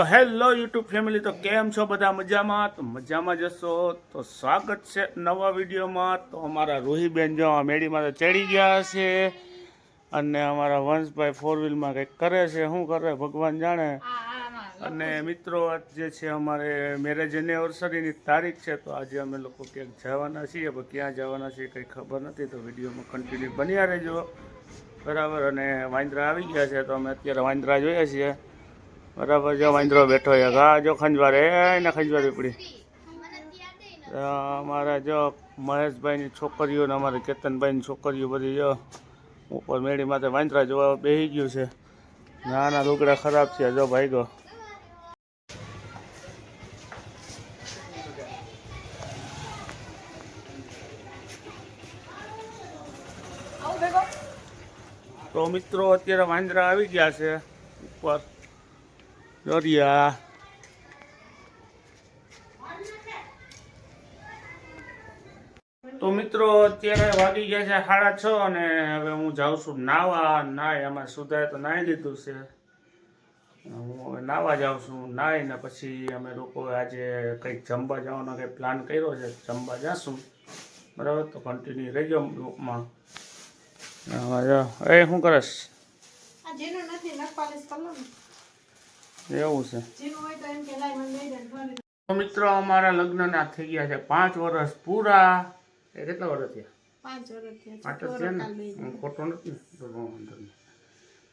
Hello YouTube family, તો કેમ છો બધા? મજામાં? તો મજામાં જશો તો સ્વાગત છે નવા વિડીયોમાં. તો અમારા રૂહીબેન જો મેળીમાં તો ચડી ગયા છે અને અમારા વંશભાઈ ફોર વ્હીલમાં કંઈક કરે છે. શું કરે ભગવાન જાણે. અને મિત્રો, આજ જે છે અમારે મેરેજ એનિવર્સરીની તારીખ છે, તો આજે અમે લોકો ક્યાંક જવાના છીએ, પણ ક્યાં જવાના છીએ કંઈ ખબર નથી. તો વિડીયોમાં કન્ટિન્યુ બન્યા રહેજો, બરાબર. અને વાંદરા આવી ગયા છે, તો અમે અત્યારે વાંદરા જોઈએ છીએ, બરાબર. જો વાંદરો બેઠો છે, ઘા જો ખંજવારે એને ખંજવારી પડી. અમારા જો મહેશભાઈની છોકરીઓ ને અમારે કેતનભાઈની છોકરીઓ બધી જો ઉપર મેળી માથે વાંદરા જોવા બેસી ગયું છે. નાના લુગડા ખરાબ છે, જો ભાઈ ગો. તો મિત્રો, અત્યારે વાંદરા આવી ગયા છે ઉપર દરિયા. તો મિત્રો, અત્યારે વાગી ગયા છે 6:30 અને હવે હું જાઉં છું નાવા. એમાં સુધારે તો નાહી લીધું છે, હું નાવા જાઉં છું. નાહીને પછી અમે લોકો આજે કંઈક જમવા જવાનો કંઈક પ્લાન કર્યો છે, જમવા જઈશું, બરાબર. તો કન્ટિન્યુ રહેજો બ્લોકમાં. એ શું કરશ? એવું છે. તો મિત્રો, અમારા લગ્નના થઈ ગયા છે 5 વર્ષ પૂરા. એ કેટલા વર્ષ થયા? 5 વર્ષ થયા. હું ખોટો નથી ને?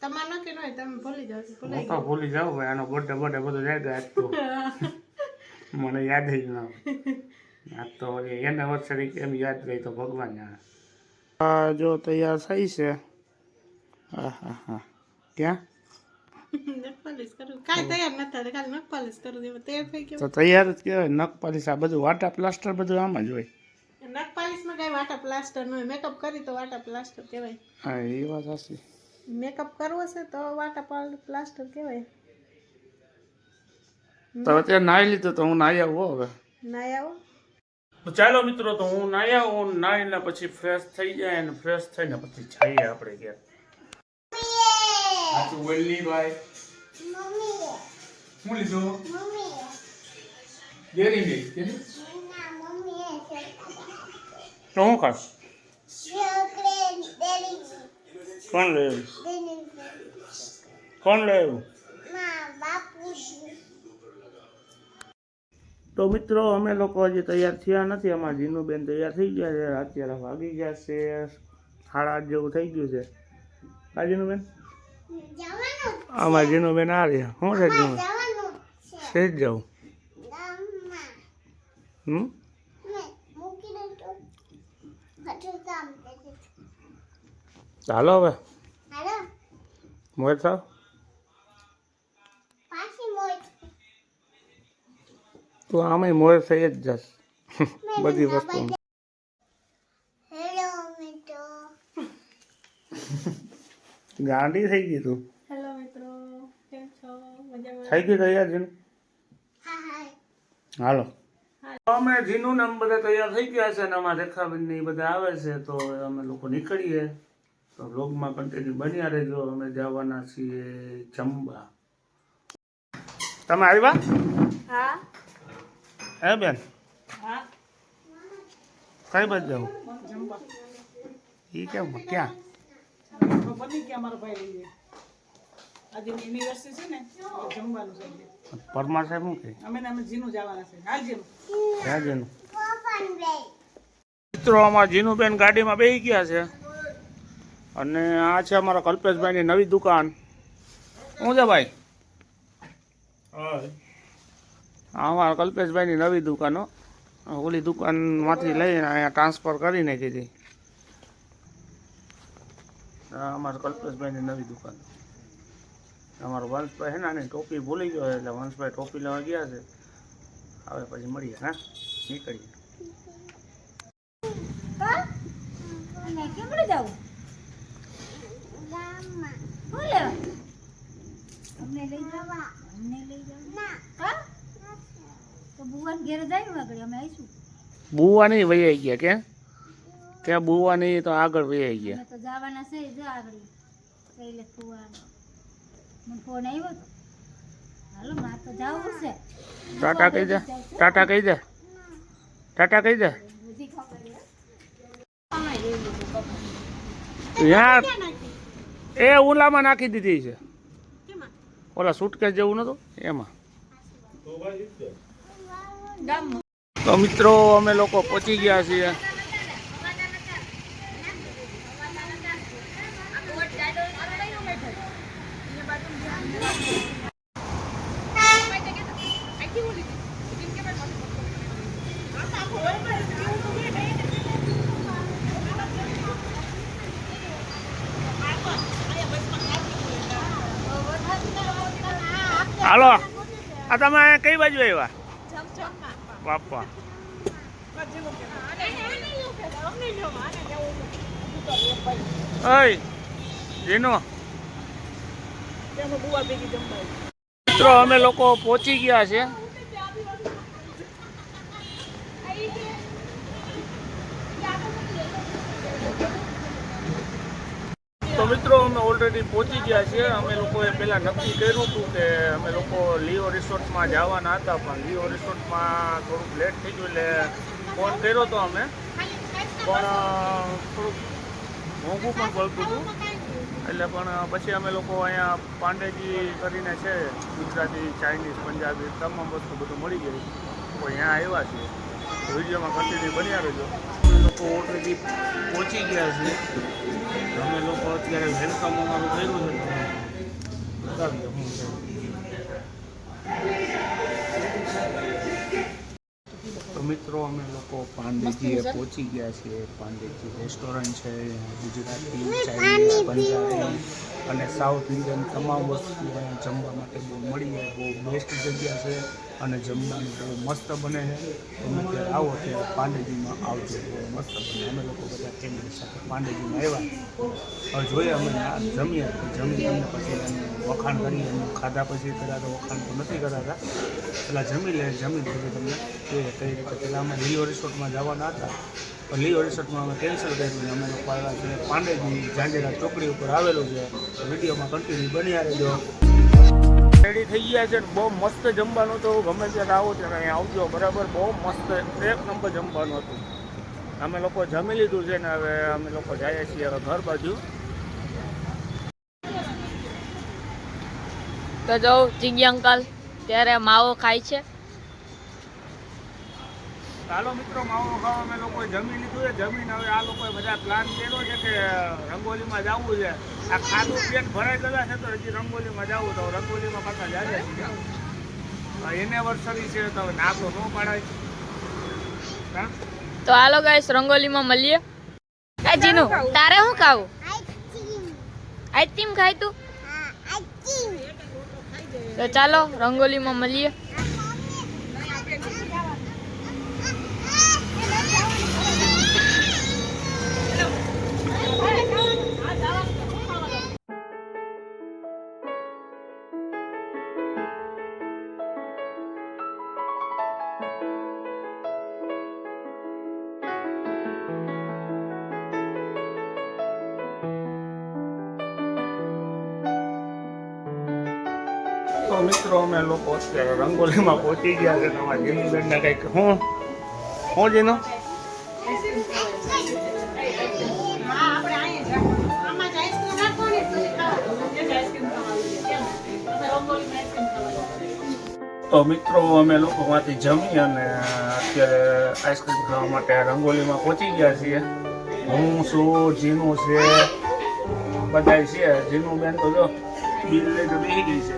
તમારે નક્કી ન હોય, તમે ભૂલી જાવ. હું તો ભૂલી જાઉં ભાઈ. આનો બર્થડે બધું જાય આજ તો મને યાદ જ ના હોય. આજ તો એનિવર્સરી કેમ યાદ રહી તો ભગવાન જાણે. જો તૈયાર થઈ છે. હા હા હા. ક્યાં તો તૈયાર જ કહેવાય. નખ પાલિશ આ બધું વાટા પ્લાસ્ટર બધું આમાં જ હોય. નખ પાલિશમાં કઈ વાટા પ્લાસ્ટર ન હોય. મેકઅપ કરી તો વાટા પ્લાસ્ટર કહેવાય. હા, એ વાત સાચી. મેકઅપ કરવો છે તો વાટા પ્લાસ્ટર કહેવાય. તો અત્યારે નાહી લીધું, તો હું નાહી આવું હવે. નાહી આવો તો ચાલો મિત્રો, તો હું નાહી આવું. નાહીને પછી ફ્રેશ થઈ જાય, અને ફ્રેશ થઈને પછી જઈએ આપણે ઘેર. સાચું બોલી ભાઈ. શું લીધું? Dairy milk. તો હું ખાસ કોણ લે? કોણ લે? તો મિત્રો, અમે લોકો હજી તૈયાર થયા નથી. અમારા જીનુબેન તૈયાર થઈ ગયા છે. અત્યારે વાગી ગયા છે 8:30 જેવું થઈ ગયું છે. આ જીનુબેન, અમારા જીનુબેન આ રહ્યા. શું છે જીનુ? સેજ જાઉં. ચાલો હવે મોર થાવ. તો આમાં મોર થઈ જ જશે બધી વસ્તુ. ગાંડી થઈ ગઈ તું. હેલો મિત્રો, કેમ છો? મજામાં? થઈ ગઈ તૈયાર જીનુ? હાલો. અમે જીનુ ને બધા તૈયાર થઈ ગયા છે, અને અમારા રેખાબેન ને એ બધા આવે છે, તો અમે લોકો નીકળીએ. તો વ્લોગમાં કન્ટિન્યુ બન્યા રહેજો. અમે જવાના છીએ જમવા. તમે આવ્યા? હા. હે બેન? હા. કઈ બાજુ જાવ? જમવા. એ કેમ? ક્યાં? બની કે અમારો ભાઈ લઈએ. આજે એનિવર્સરી છે ને, જમવાનું છે. પરમાર સાહેબ શું કહે? અમે જીનું જવાના છે. હા જીનું. ક્યાં જીનું? મિત્રો, અમારા જીનુબેન ગાડીમાં બેસી ગયા છે, અને આ છે અમારા કલ્પેશભાઈની નવી દુકાન. શું છે ભાઈ? અમારા કલ્પેશભાઈની નવી દુકાનો. ઓલી દુકાનમાંથી લઈને અહીંયા ટ્રાન્સફર કરી નાખી હતી. અમારા કલ્પેશભાઈની નવી દુકાન. અમારો વંશભાઈ છે ને, આની ટોપી ભૂલી ગયો, એટલે વંશભાઈ ટોપી લેવા ગયા છે. હવે પછી મળીએ. હા, નીકળીએ. બુવાની વહી ગયા કે ત્યાં બુવાની તો આગળ વહી ગયા. તો જવાના છે જો આગળ એટલે ફોન આવ્યો તો ટાટા કહી દે, ટાટા કહી દે, ટાટા કહી દે. યાર એ ઉલામાં નાખી દીધી છે, ઓલા સુટકેસ જેવું નતું એમાં. તો મિત્રો અમે લોકો પહોંચી ગયા છીએ. હાલો, આ તમે કઈ બાજુ આવ્યા? બાપા ઓય જીનો. મિત્રો અમે લોકો પહોંચી ગયા છે. તો મિત્રો અમે ઓલરેડી પહોંચી ગયા છીએ. અમે લોકોએ પહેલાં નક્કી કર્યું હતું કે અમે લોકો લિયો રિસોર્ટમાં જવાના હતા, પણ લિયો રિસોર્ટમાં થોડુંક લેટ થઈ ગયું એટલે ફોન કર્યો હતો અમે, પણ થોડુંક મોંઘું પણ પડતું હતું એટલે પણ પછી અમે લોકો અહીંયા પાંડેજી કરીને છે, ગુજરાતી, ચાઇનીઝ, પંજાબી તમામ વસ્તુ બધું મળી ગઈ, તો અહીંયા આવ્યા છીએ. વિડીયોમાં કન્ટિન્યુ બન્યા રહેજો. અમે લોકો ઓલરેડી પહોંચી ગયા છીએ. અમે લોકો અત્યારે વેલકમ અમારું કર્યું છે, બતાવીએ હું છે. તો મિત્રો અમે લોકો પાંડેજીએ પહોંચી ગયા છીએ. પાંડેજી રેસ્ટોરન્ટ છે, ગુજરાતી, ચાઇનીઝ, પંજાબી અને સાઉથ ઇન્ડિયન તમામ વસ્તુ અહીંયા જમવા માટે બહુ મળી જાય. બહુ બેસ્ટ જગ્યા છે અને જમવાનું બહુ મસ્ત બને છે. તમે ત્યારે આવો ત્યારે પાંડેજીમાં આવજો, બહુ મસ્ત બને. અમે લોકો બધા ફેમિલી સાથે પાંડેજીમાં આવ્યા. હવે જોઈએ અમે જમીએ, જમી તમને પછી એનું વખાણ કરીએ. એનું ખાધા પછી કદાચ વખાણ તો નથી કરાતા, પહેલાં જમી લે, જમી પછી તમને જોઈએ કઈ રીતે. પહેલાં અમે લિયો રિસોર્ટમાં જવાના હતા, તો લિયો રિસોર્ટમાં અમે કેન્સલ કર્યું. અમે લોકો આવ્યા છીએ પાંડેજી, જાંજેરા ચોકડી ઉપર આવેલું છે. વિડીયોમાં કન્ટિન્યુ બન્યા રહેજો. રેડી થઈ ગયા છે, બહુ મસ્ત જમવાનું તો ગમે ત્યારે આવો ત્યારે અહીંયા આવજો, બરાબર. બહુ મસ્ત એક નંબર જમવાનું હતું. અમે લોકો જમી લીધું છે ને હવે અમે લોકો જઈએ છીએ હવે ઘર બાજુ. તો જો ચીગી અંકલ ત્યારે માવો ખાય છે. ચાલો મિત્રો, માવો ખાવા અમે લોકોએ જમી લીધું છે. જમીને હવે આ લોકોએ બધા પ્લાન કર્યો છે કે રંગોલીમાં જવું છે. આ ખાધું પેટ ભરાઈ ગયા છે તો હજી રંગોલીમાં જવું, તો રંગોલીમાં પાછા જાય છે. એનિવર્સરી છે તો હવે ના તો ન પાડાય. હા તો હાલો ગાઈસ રંગોલીમાં મળીએ. એ જીનુ તારે શું ખાવું? આઈસ્ક્રીમ ખાય તું? તો ચાલો રંગોલીમાં મળીએ. તો મિત્રો અમે લોકો અત્યારે રંગોલીમાં પહોંચી ગયા છે. તમારા જીનુબેનને કંઈક હું જીનો તો મિત્રો અમે લોકો માંથી જમી અને અત્યારે આઈસ્ક્રીમ ખાવા માટે રંગોલીમાં પહોંચી ગયા છીએ. હું છું, જીનું છે, બધા છે. જીનું બેન તો જો બિલ લઈને બેસી ગઈ છે.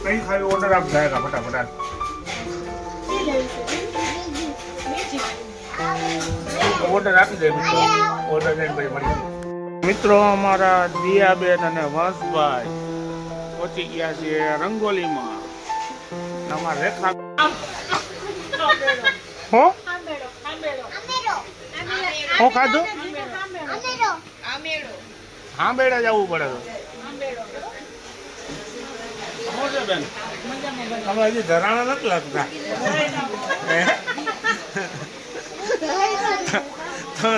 કઈ ખાલી ઓર્ડર આપ જાય ફટાફટ. ઓર્ડર આપી દે મિત્રો, ઓર્ડર લઈને પછી મળી. મિત્રો અમારા દિયાબેન અને વંશભાઈ પહોંચી ગયા છે રંગોલીમાં. અમારા રેખા હો હું ખાધું હા બેડા જવું પડે તો શું છે બેન? અમે હજી ધરાણા નથી લાગતા.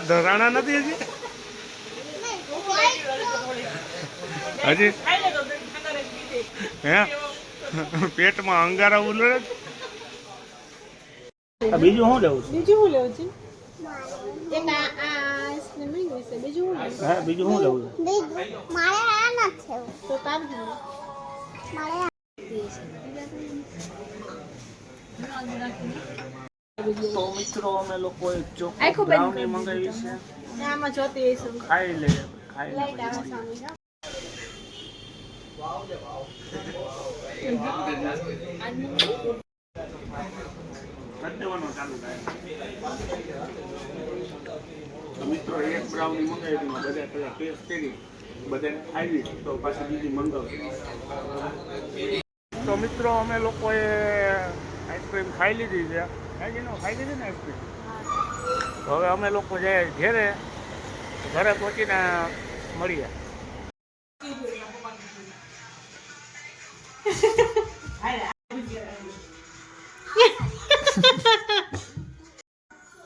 ધરાણા નથી હજી હે પેટમાં અંગારા ઉલળે જ. આ બીજું શું લેવું છે? બીજું શું લેવું છે? એક આ આઈસ્ક્રીમ મેંગવી છે. બીજું શું લેવું? હા બીજું શું લેવું છે? તો તારું શું? તો મિત્રો અમે લોકોએ ચોકો આખું બંધ બ્રાઉની કરી મંગાવી છે. આમાં જોતી હશે. ખાઈ લઈએ ખાઈ લાઈટ લઈએ આવે સામે. કરી દેવાનું ચાલુ થાય. તો મિત્રો એક બ્રાઉની મંગાવી હતી બધા પેલા ટેસ્ટ કરી બધાને ખાઈ લીધી તો પાછી બીજી મંગાવી. તો મિત્રો અમે લોકોએ આઈસ્ક્રીમ ખાઈ લીધી છે. ખાઈ લીધી ને આઈસ્ક્રીમ. તો હવે અમે લોકો જાય ઘરે પહોંચીને મળીએ.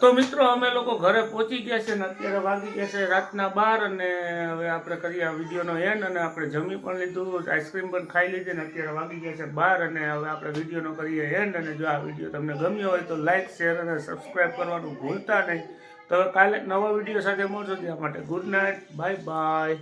તો મિત્રો અમે લોકો ઘરે પહોંચી ગયા છે ને અત્યારે વાગી ગયા છે રાતના 12 અને હવે આપણે કરીએ આ વિડીયોનો એન્ડ અને આપણે જમી પણ લીધું આઈસ્ક્રીમ પણ ખાઈ લીધી ને અત્યારે વાગી ગયા છે 12 અને હવે આપણે વિડીયોનો કરીએ એન્ડ અને જો આ વિડીયો તમને ગમ્યો હોય તો લાઈક શેર અને સબસ્ક્રાઈબ કરવાનું ભૂલતા નહીં. તો કાલે નવા વિડીયો સાથે મળજો ત્યાં માટે ગુડ નાઇટ બાય બાય.